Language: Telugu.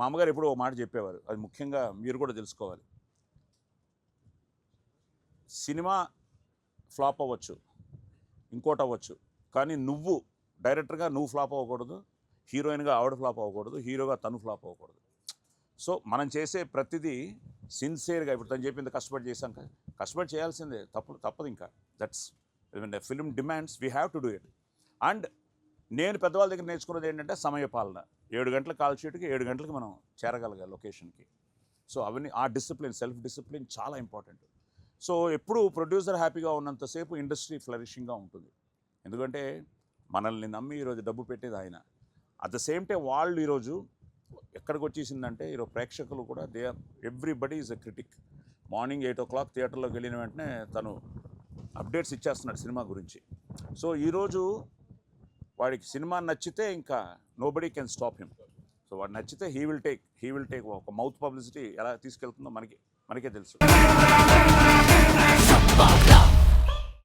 మా అమ్మగారు ఎప్పుడూ ఒక మాట చెప్పేవారు, అది ముఖ్యంగా మీరు కూడా తెలుసుకోవాలి. సినిమా ఫ్లాప్ అవ్వచ్చు, ఇంకోటి అవ్వచ్చు, కానీ నువ్వు డైరెక్టర్గా నువ్వు ఫ్లాప్ అవ్వకూడదు, హీరోయిన్గా ఆవిడ ఫ్లాప్ అవ్వకూడదు, హీరోగా తను ఫ్లాప్ అవ్వకూడదు. సో మనం చేసే ప్రతిదీ సిన్సియర్గా, ఇప్పుడు తను చెప్పింది కష్టపడి చేశాం, కష్టపడి చేయాల్సిందే, తప్పదు ఇంకా. That's film demands, we have to do it. And నేను పెద్దవాళ్ళ దగ్గర నేర్చుకున్నది ఏంటంటే సమయపాలన. 7 గంటల కాల్ షీట్కి 7 గంటలకి మనం చేరగలగాలి లొకేషన్కి. సో అవన్నీ ఆ డిసిప్లిన్, సెల్ఫ్ డిసిప్లిన్ చాలా ఇంపార్టెంట్. సో ఎప్పుడు ప్రొడ్యూసర్ హ్యాపీగా ఉన్నంతసేపు ఇండస్ట్రీ ఫ్లరిషింగ్గా ఉంటుంది. ఎందుకంటే మనల్ని నమ్మి ఈరోజు డబ్బు పెట్టేది ఆయన. అట్ ద సేమ్ టైం వాళ్ళు ఈరోజు ఎక్కడికి వచ్చేసిందంటే ఈరోజు ప్రేక్షకులు కూడా everybody is a critic. Morning 8 o'clock థియేటర్లోకి వెళ్ళిన వెంటనే తను అప్డేట్స్ ఇచ్చేస్తున్నాడు సినిమా గురించి. సో ఈరోజు వాడికి సినిమా నచ్చితే ఇంకా nobody can stop him. So వాడు నచ్చితే హీ విల్ టేక్ ఒక మౌత్ పబ్లిసిటీ ఎలా తీసుకెళ్తుందో మనకే తెలుసు.